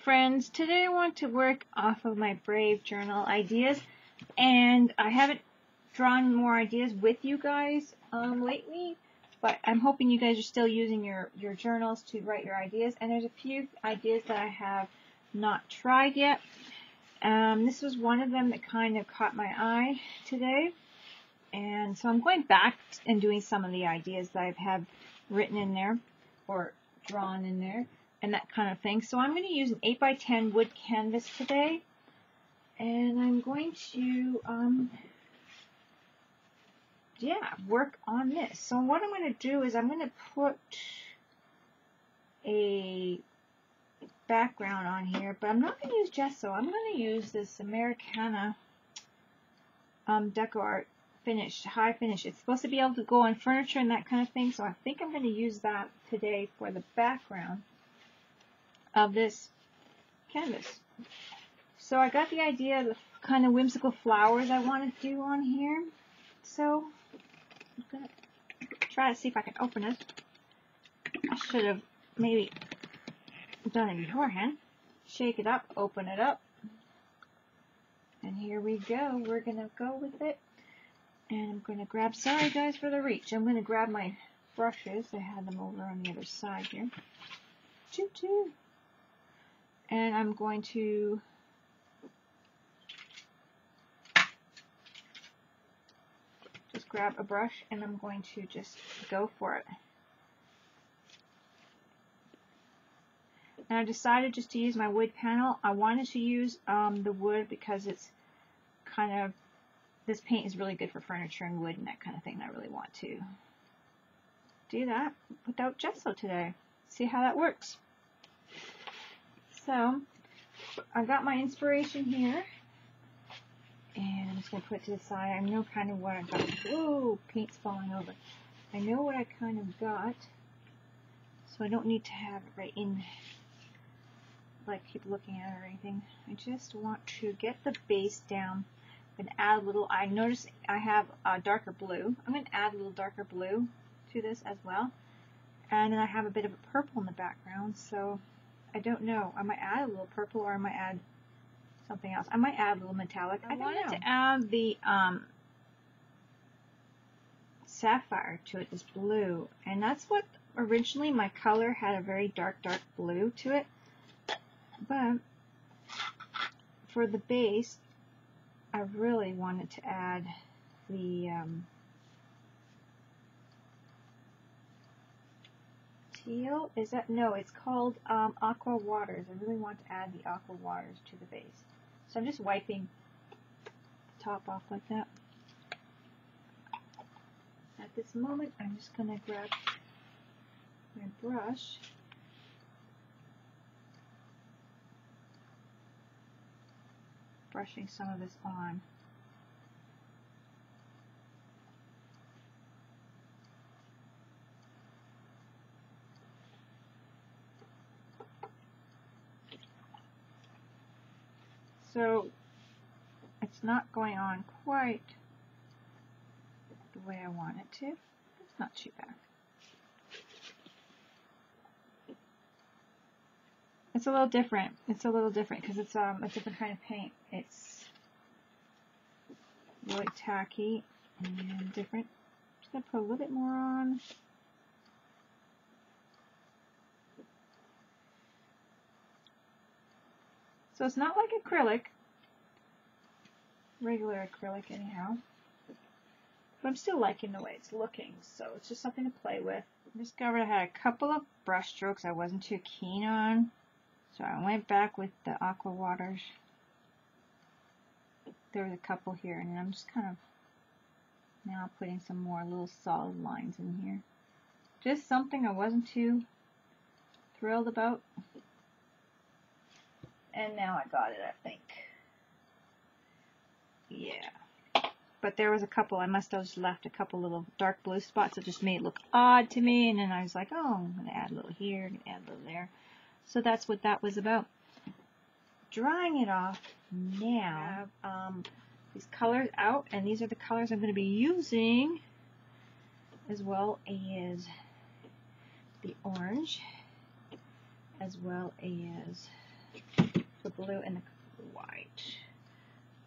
friends, today I want to work off of my Brave journal ideas, and I haven't drawn more ideas with you guys lately, but I'm hoping you guys are still using your journals to write your ideas, and there's a few ideas that I have not tried yet. This was one of them that kind of caught my eye today, and so I'm going back and doing some of the ideas that I have written in there or drawn in there and that kind of thing. So I'm going to use an 8x10 wood canvas today, and I'm going to work on this. So what I'm going to do is I'm going to put a background on here, but I'm not going to use gesso. I'm going to use this Americana DecoArt finish, high finish. It's supposed to be able to go on furniture and that kind of thing, so I think I'm going to use that today for the background of this canvas. So I got the idea of the kind of whimsical flowers I want to do on here. So I'm going to try to see if I can open it. I should have maybe done it beforehand. Shake it up, open it up, and here we go. We're going to go with it. And I'm going to grab, sorry guys for the reach, I'm going to grab my brushes. I had them over on the other side here. Choo-choo. And I'm going to just grab a brush and I'm going to just go for it. And I decided just to use my wood panel. I wanted to use the wood because it's kind of, this paint is really good for furniture and wood and that kind of thing. And I really want to do that without gesso today. See how that works. So I got my inspiration here, and I'm just going to put it to the side. I know kind of what I got. Whoa, paint's falling over. I know what I kind of got, so I don't need to have it right in, like keep looking at it or anything. I just want to get the base down and add a little. I notice I have a darker blue. I'm going to add a little darker blue to this as well, and then I have a bit of a purple in the background, so I don't know. I might add a little purple, or I might add something else. I might add a little metallic. I wanted to add the sapphire to it, this blue, and that's what originally my color had, a very dark blue to it. But for the base, I really wanted to add the teal. Is that, no, it's called aqua waters. I really want to add the aqua waters to the base. So I'm just wiping the top off like that. At this moment, I'm just going to grab my brush brushing some of this on. So it's not going on quite the way I want it to. It's not too bad. It's a little different. It's a little different because it's a different kind of paint. It's really tacky and different. Just gonna put a little bit more on. So it's not like acrylic, regular acrylic anyhow, but I'm still liking the way it's looking, so it's just something to play with. I discovered I had a couple of brush strokes I wasn't too keen on, so I went back with the aqua waters. There was a couple here, and I'm just kind of now putting some more little solid lines in here. Just something I wasn't too thrilled about. And now I got it, I think. Yeah. But there was a couple, I must have just left a couple little dark blue spots that just made it look odd to me. And then I was like, oh, I'm going to add a little here, I'm going to add a little there. So that's what that was about. Drying it off now. I have these colors out, and these are the colors I'm going to be using, as well as the orange, as well as the blue and the white.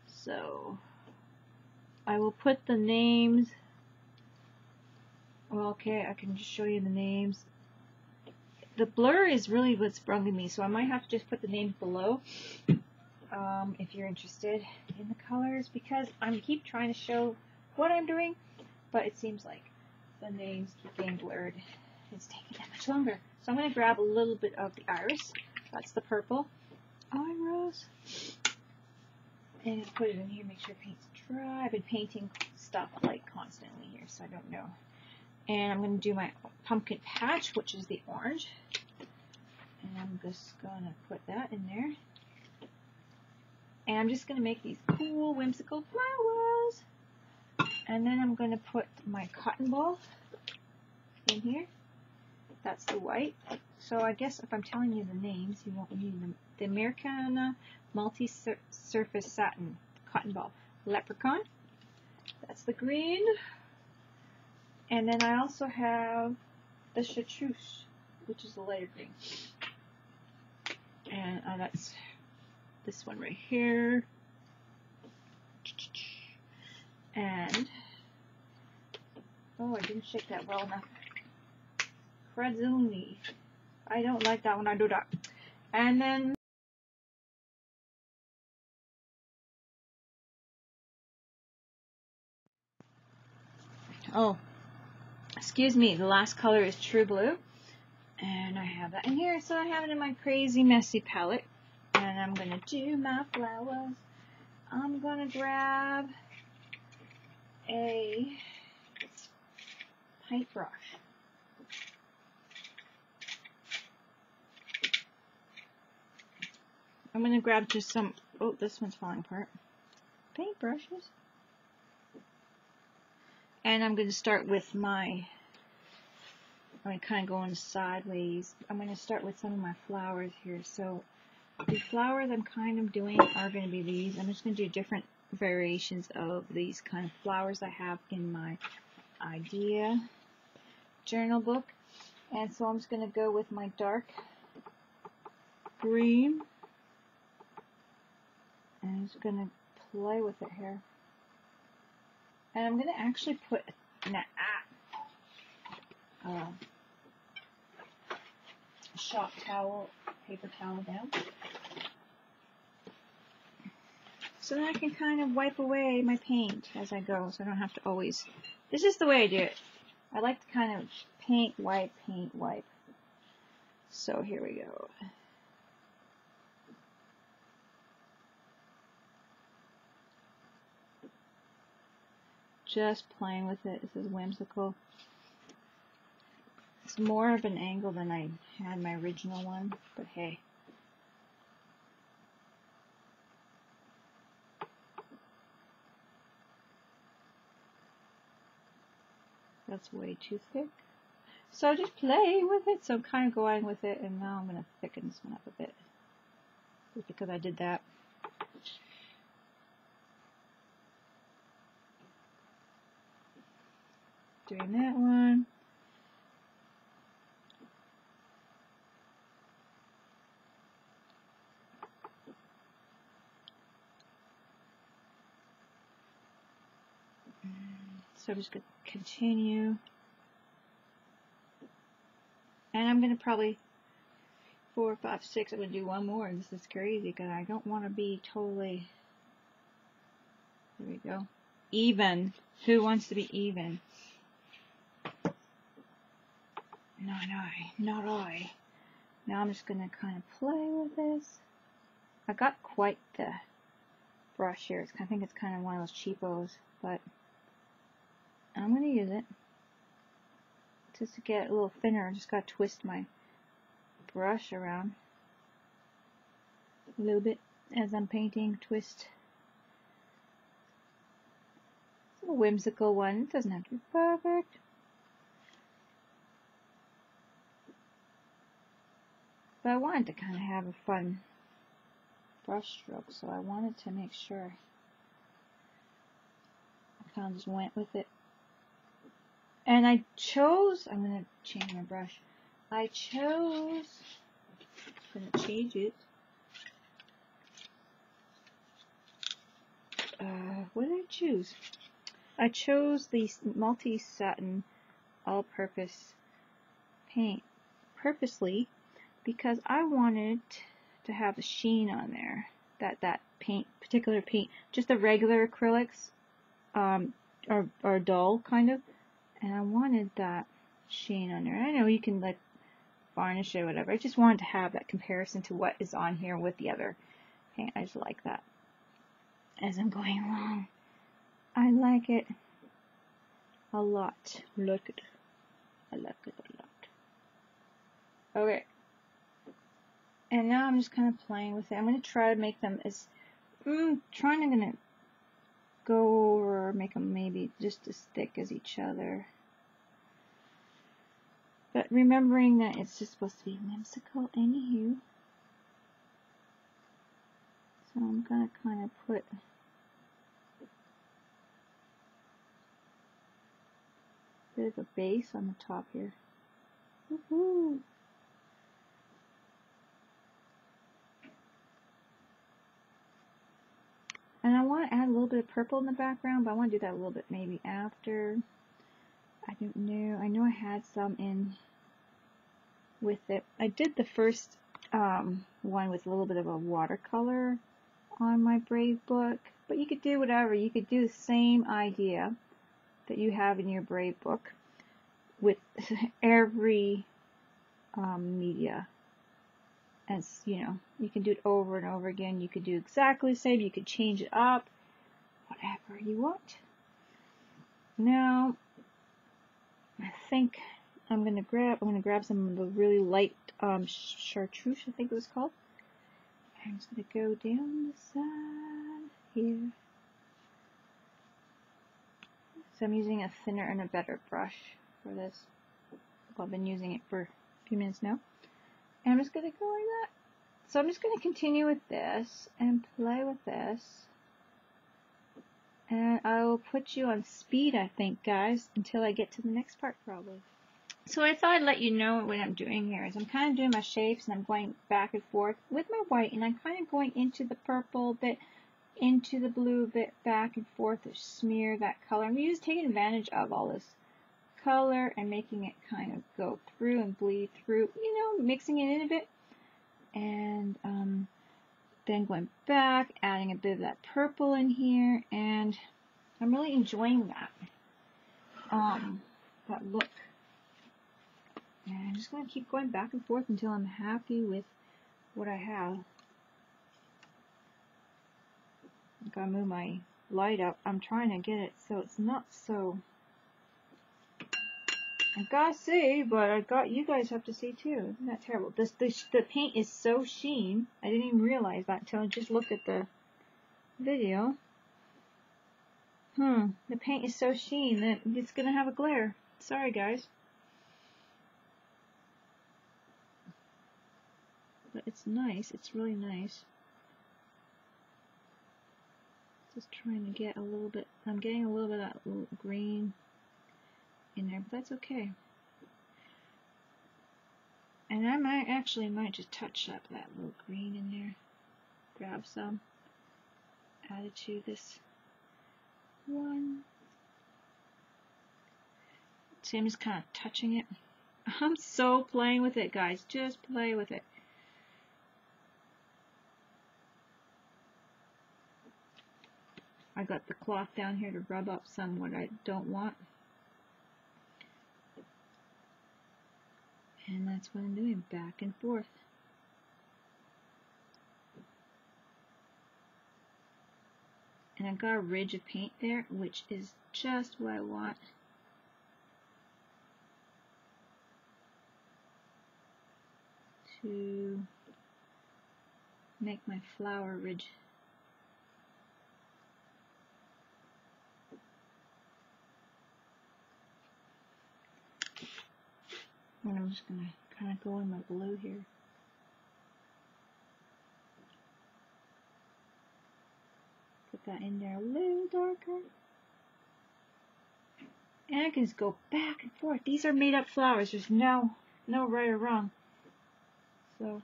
So I will put the names. Well, okay, I can just show you the names. The blur is really what's bugging me, so I might have to just put the names below if you're interested in the colors, because I keep trying to show what I'm doing, but it seems like the names keep getting blurred. It's taking that much longer. So I'm going to grab a little bit of the iris. That's the purple iris. And put it in here, make sure paint's dry. I've been painting stuff like constantly here, so I don't know. And I'm going to do my pumpkin patch, which is the orange. And I'm just going to put that in there. And I'm just going to make these cool, whimsical flowers. And then I'm going to put my cotton ball in here. That's the white. So I guess if I'm telling you the names, you won't need them. The Americana Multi-Surface Satin Cotton Ball. Leprechaun. That's the green. And then I also have the chartreuse, which is the lighter green. And that's this one right here. And, oh, I didn't shake that well enough. Kratzuni. I don't like that when I do that. And then, oh, excuse me, the last color is True Blue. And I have that in here, so I have it in my crazy messy palette. And I'm going to do my flowers. I'm going to grab a paintbrush. I'm going to grab just some, oh, this one's falling apart, paintbrushes. And I'm going to start with my, I'm going to kind of go on sideways. I'm going to start with some of my flowers here. So the flowers I'm kind of doing are going to be these. I'm just going to do different variations of these kind of flowers I have in my idea journal book. And so I'm just going to go with my dark green. And I'm just going to play with it here. And I'm going to actually put a shop towel, paper towel down. So then I can kind of wipe away my paint as I go, so I don't have to always, this is the way I do it. I like to kind of paint, wipe. So here we go. Just playing with it. This is Whimsical. It's more of an angle than I had my original one, but hey. That's way too thick. So just play with it. So I'm kind of going with it, and now I'm going to thicken this one up a bit. Just because I did that. Doing that one. So I'm just going to continue. And I'm going to probably 4, 5, 6, I'm going to do one more. This is crazy because I don't want to be totally, there we go, even. Who wants to be even? Not I. Now I'm just going to kind of play with this. I got quite the brush here. I think it's kind of one of those cheapos, but I'm going to use it just to get a little thinner. I just got to twist my brush around a little bit as I'm painting. Twist. It's a whimsical one. It doesn't have to be perfect. But I wanted to kind of have a fun brush stroke, so I wanted to make sure I kind of just went with it. And I chose, I'm going to change my brush. I'm going to change it what did I choose? I chose the multi-satin all-purpose paint purposely because I wanted to have a sheen on there. That paint, particular paint, just the regular acrylics are dull kind of, and I wanted that sheen on there. I know you can like varnish it or whatever. I just wanted to have that comparison to what is on here with the other paint. I just like that as I'm going along. I like it a lot. Look at it. I like it a lot. Okay. And now I'm just kind of playing with it. I'm going to try to make them as, I'm going to go over, make them maybe just as thick as each other. But remembering that it's just supposed to be whimsical anywho. So I'm going to kind of put a bit of a base on the top here. Woohoo! And I want to add a little bit of purple in the background, but I want to do that a little bit maybe after. I don't know. I know I had some in with it. I did the first one with a little bit of a watercolor on my Brave book, but you could do whatever. You could do the same idea that you have in your Brave book with every media. As you know, you can do it over and over again. You could do exactly the same. You could change it up, whatever you want. Now, I think I'm gonna grab some of the really light chartreuse, I think it was called. I'm just gonna go down the side here. So I'm using a thinner and a better brush for this. Well, I've been using it for a few minutes now. And I'm just going to go like that. So I'm just going to continue with this and play with this. And I will put you on speed, I think, guys, until I get to the next part, probably. So I thought I'd let you know what I'm doing here. Is I'm kind of doing my shapes, and I'm going back and forth with my white, and I'm kind of going into the purple bit, into the blue bit, back and forth to smear that color. I'm just taking advantage of all this color and making it kind of go through and bleed through, you know, mixing it in a bit, and then going back, adding a bit of that purple in here, and I'm really enjoying that that look. And I'm just going to keep going back and forth until I'm happy with what I have. I'm going to move my light up. I'm trying to get it so it's not so, I gotta see, but you guys have to see too. Isn't that terrible? The paint is so sheen. I didn't even realize that until I just looked at the video. The paint is so sheen that it's gonna have a glare. Sorry, guys. But it's nice. It's really nice. Just trying to get a little bit. I'm getting a little bit of that little green in there, but that's okay. And I might just touch up that little green in there. Grab some, add it to this one. See, I'm just kind of touching it. I'm so playing with it, guys. Just play with it. I got the cloth down here to rub up some what I don't want. And that's what I'm doing, back and forth. And I've got a ridge of paint there, which is just what I want. To make my flower ridge. And I'm just going to kind of go in my blue here. Put that in there a little darker. And I can just go back and forth. These are made up flowers. There's no right or wrong. So,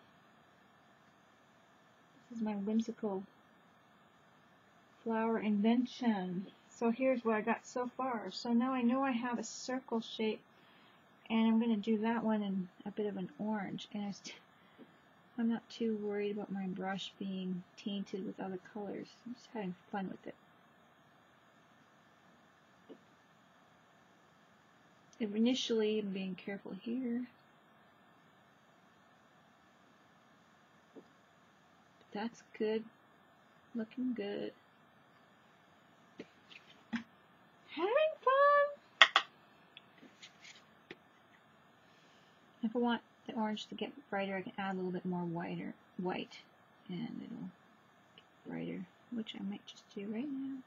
this is my whimsical flower invention. So here's what I got so far. So now I know I have a circle shape, and I'm going to do that one in a bit of an orange. And I'm not too worried about my brush being tainted with other colors. I'm just having fun with it. Initially, I'm being careful here. That's good. Looking good. Having fun! If I want the orange to get brighter, I can add a little bit more white, and it'll get brighter, which I might just do right now.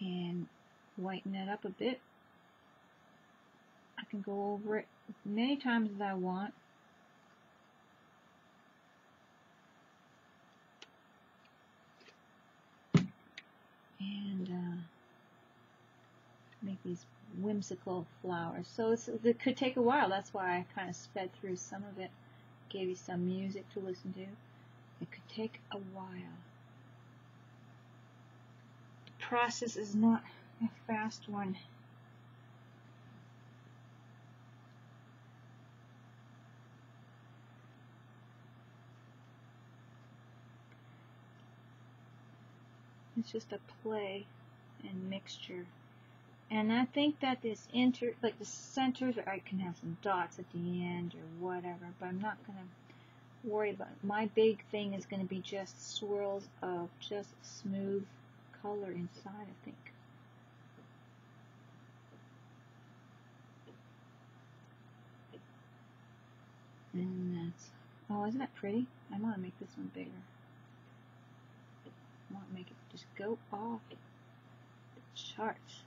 And whiten it up a bit. I can go over it as many times as I want. And make these whimsical flowers. So it could take a while. That's why I kind of sped through some of it. Gave you some music to listen to. It could take a while. The process is not a fast one. It's just a play and mixture. And I think that this like the centers, I can have some dots at the end or whatever, but I'm not going to worry about it. My big thing is going to be just swirls of just smooth color inside, I think. And that's, oh, isn't that pretty? I want to make this one bigger. I want to make it just go off the charts.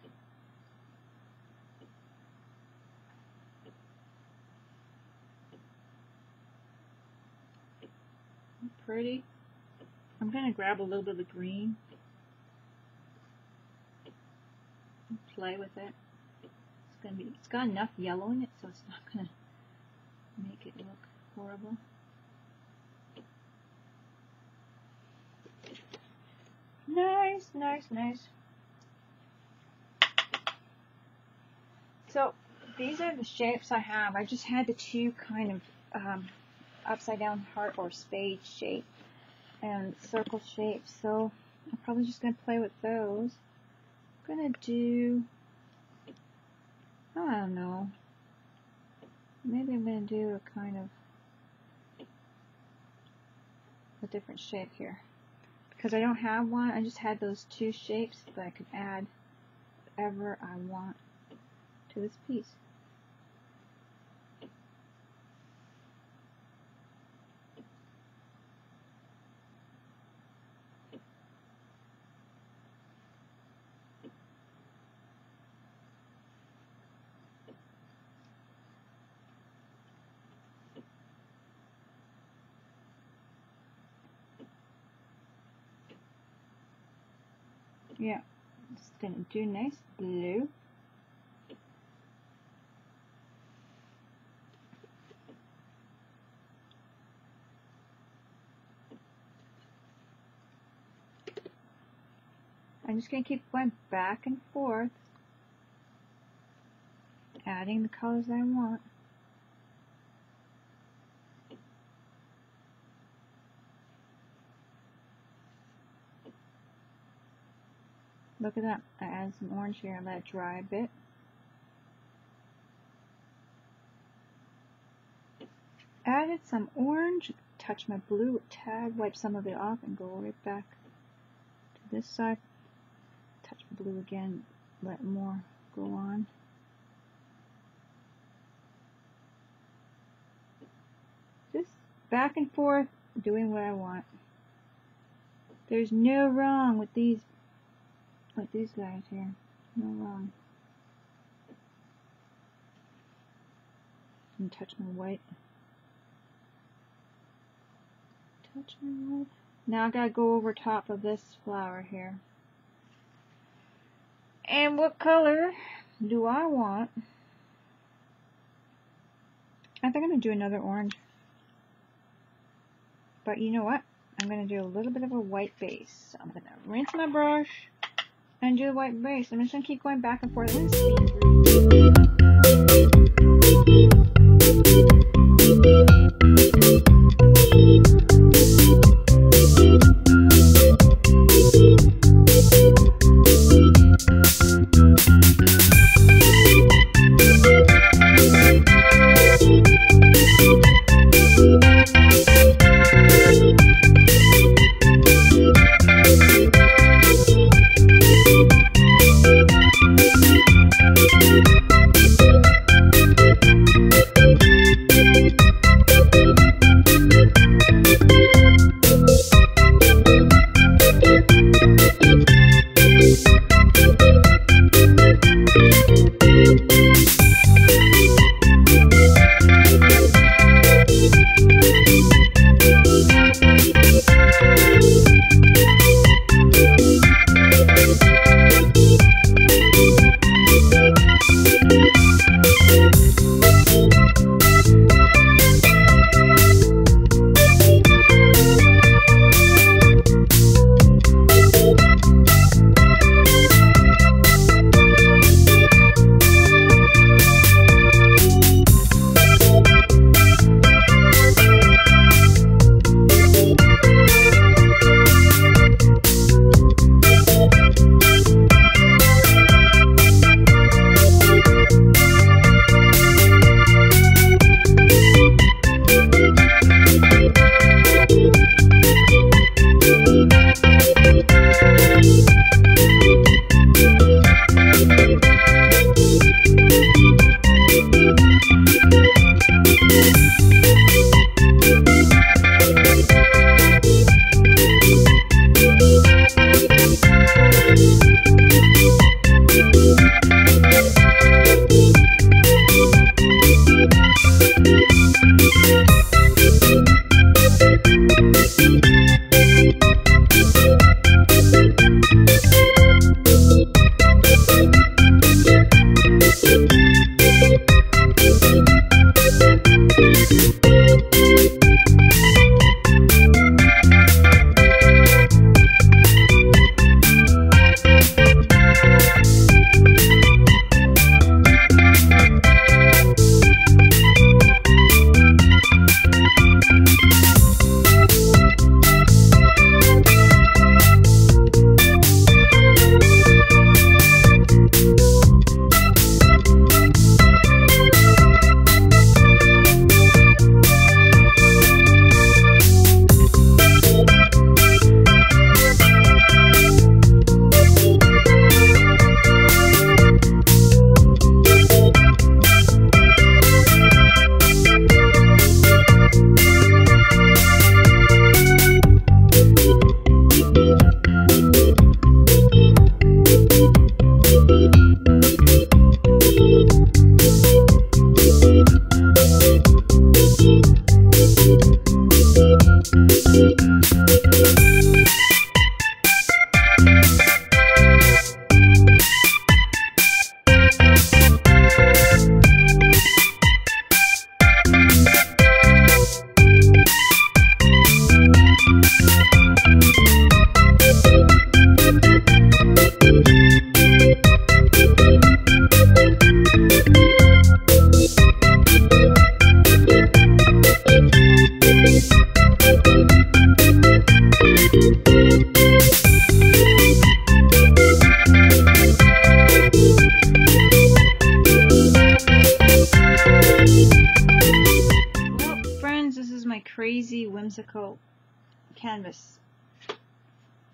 Pretty. I'm going to grab a little bit of the green and play with it. It's got enough yellow in it, so it's not going to make it look horrible. Nice, nice, nice. So these are the shapes I have. I just had the two kind of upside down heart or spade shape and circle shape. So I'm probably just going to play with those. I'm going to do, I don't know, maybe I'm going to do a kind of a different shape here. Because I don't have one, I just had those two shapes, but I could add whatever I want to this piece. Yeah, just gonna do nice blue. I'm just gonna keep going back and forth, adding the colors I want. Look at that. I added some orange here and let it dry a bit. Added some orange, touch my blue a tad, wipe some of it off and go right back to this side. Touch blue again, let more go on. Just back and forth, doing what I want. There's no wrong with these guys here. No wrong. And touch my white. Touch my white. Now I gotta go over top of this flower here. And what color do I want? I think I'm gonna do another orange. But you know what? I'm going to do a little bit of a white base. So I'm going to rinse my brush and do the white base. I'm just going to keep going back and forth. I'm going to speed through. Crazy Whimsical canvas.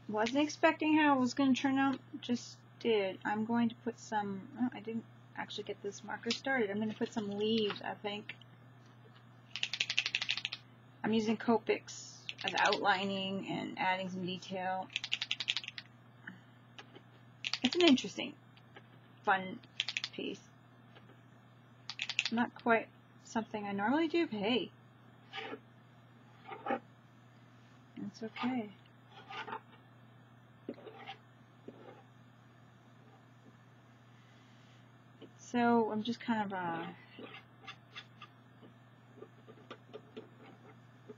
Wasn't expecting how it was going to turn out, just did. I'm going to put some, oh, I didn't actually get this marker started. I'm going to put some leaves, I think. I'm using Copics as outlining and adding some detail. It's an interesting, fun piece. Not quite something I normally do, but hey. It's okay. So I'm just kind of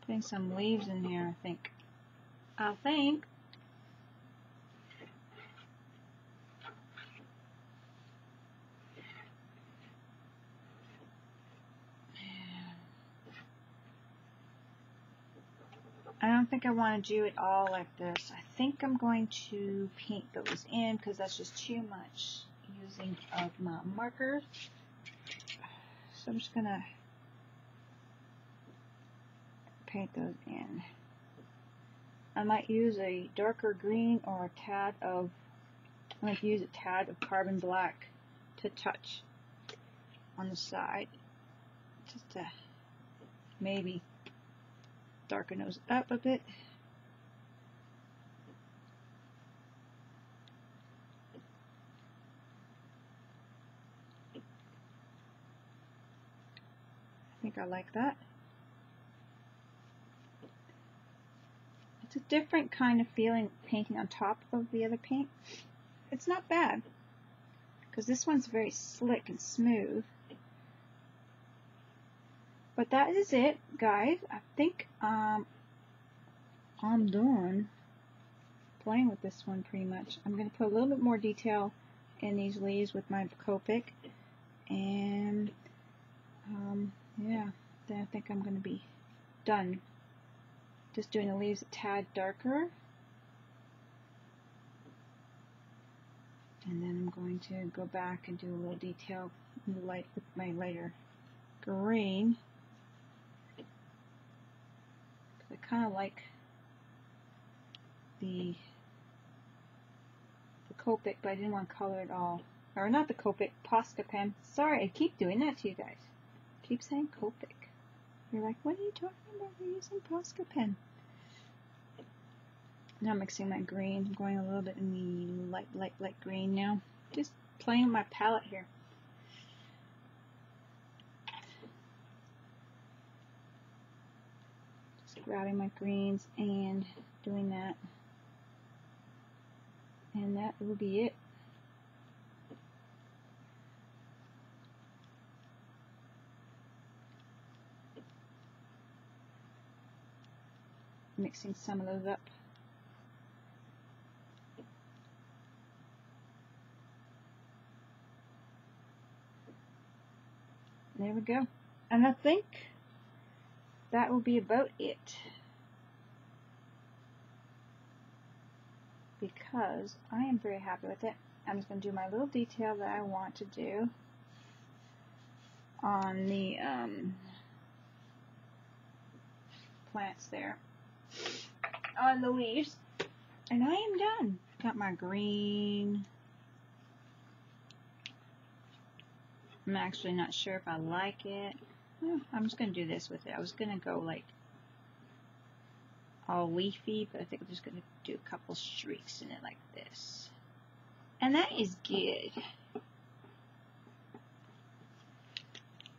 putting some leaves in here, I think. I think. I don't think I want to do it all like this. I think I'm going to paint those in because that's just too much using of my marker. So I'm just going to paint those in. I might use a darker green or a tad of, I might use a tad of carbon black to touch on the side. Just to maybe darken those up a bit. I think I like that. It's a different kind of feeling painting on top of the other paint. It's not bad because this one's very slick and smooth. But that is it, guys. I think I'm done playing with this one pretty much. I'm going to put a little bit more detail in these leaves with my Copic. And yeah, then I think I'm going to be done. Just doing the leaves a tad darker. And then I'm going to go back and do a little detail light with my lighter green. I kind of like the Copic, but I didn't want to color it all. Or not the Copic, Posca pen. Sorry, I keep doing that to you guys. I keep saying Copic. You're like, what are you talking about? You're using Posca pen. Now I'm mixing my green. I'm going a little bit in the light green now. Just playing with my palette here. Grabbing my greens and doing that, and that will be it. Mixing some of those up. There we go. And I think that will be about it. Because I am very happy with it. I'm just going to do my little detail that I want to do on the plants there, on the leaves, and I am done. Got my green. I'm actually not sure if I like it. I'm just going to do this with it. I was going to go like all leafy, but I think I'm just going to do a couple streaks in it like this. And that is good.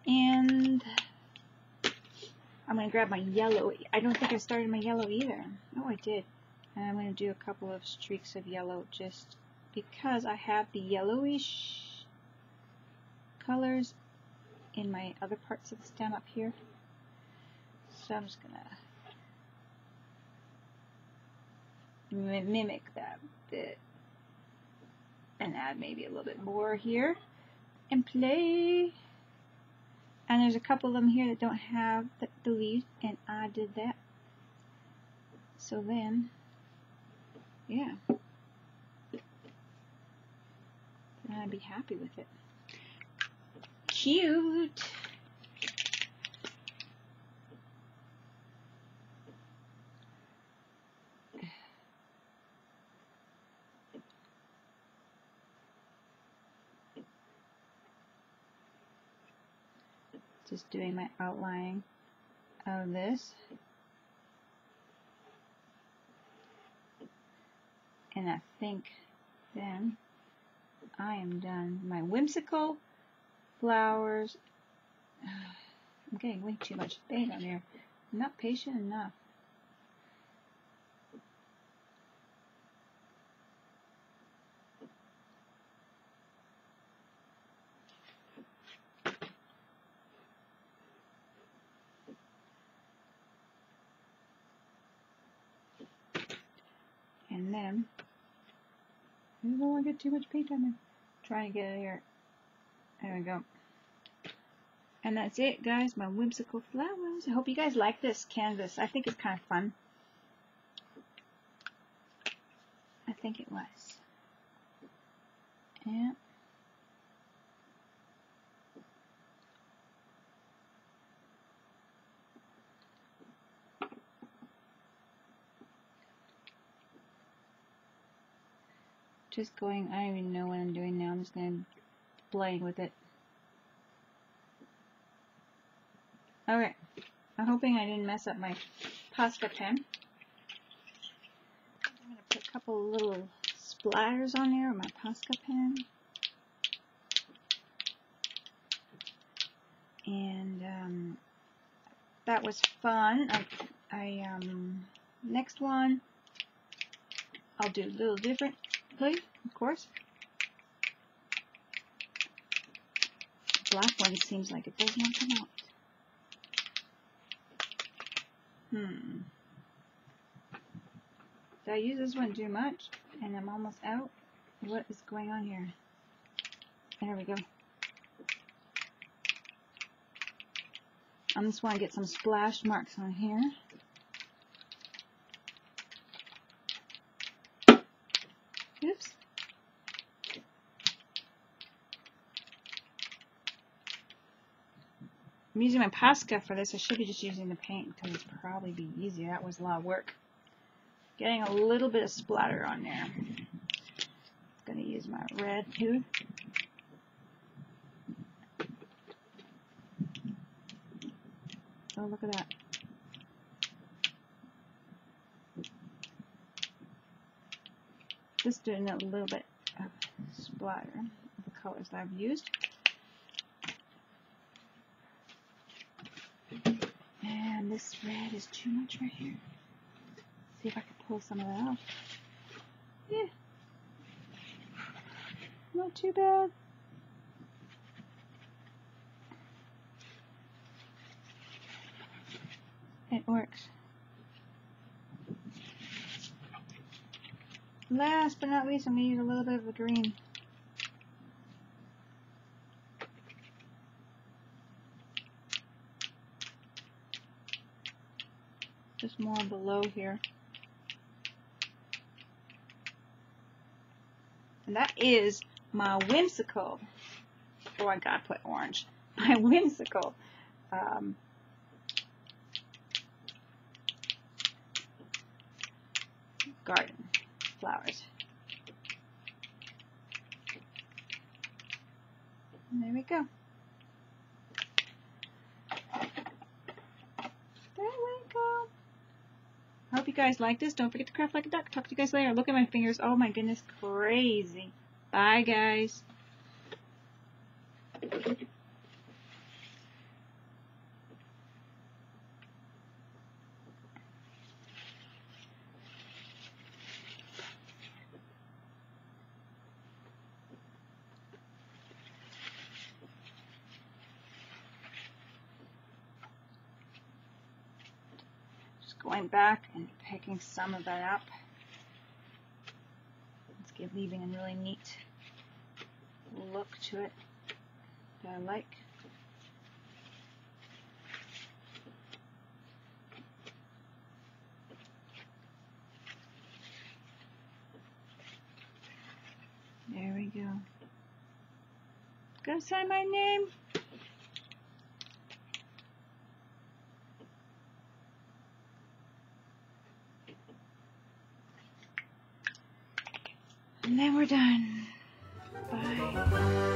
And I'm going to grab my yellow. I don't think I started my yellow either. No, I did. And I'm going to do a couple of streaks of yellow just because I have the yellowish colors in my other parts of the stem up here. So I'm just going to mimic that bit and add maybe a little bit more here and play. And there's a couple of them here that don't have the leaves, and I did that. So then, yeah, then I'd be happy with it. Cute. Just doing my outline of this. And I think then I am done. My whimsical flowers. I'm getting way too much paint on there. I'm not patient enough. And then, I don't want to get too much paint on there. Trying to get it here. There we go. And that's it, guys. My whimsical flowers. I hope you guys like this canvas. I think it's kind of fun. I think it was. Yeah. Just going, I don't even know what I'm doing now. I'm just going to play with it. Okay. I'm hoping I didn't mess up my Posca pen. I'm going to put a couple little splatters on there with my Posca pen. And that was fun. Next one, I'll do a little differently, of course. Black one seems like it does not come out. Did I use this one too much? And I'm almost out? What is going on here? There we go. I just want to get some splash marks on here. Oops. I'm using my Posca for this. I should be just using the paint because it's probably be easier. That was a lot of work. Getting a little bit of splatter on there. Going to use my red too. Oh, look at that. Just doing a little bit of splatter of the colors that I've used. And this red is too much right here. See if I can pull some of that off. Yeah. Not too bad. It works. Last but not least, I'm going to use a little bit of the green. Just more below here. And that is my whimsical. Oh, I gotta put orange. My whimsical garden flowers. And there we go. There we go. I hope you guys like this. Don't forget to craft like a duck. Talk to you guys later. Look at my fingers. Oh my goodness, crazy. Bye, guys. Going back and picking some of that up. It's leaving a really neat look to it that I like. There we go. Gonna sign my name. And then we're done. Bye.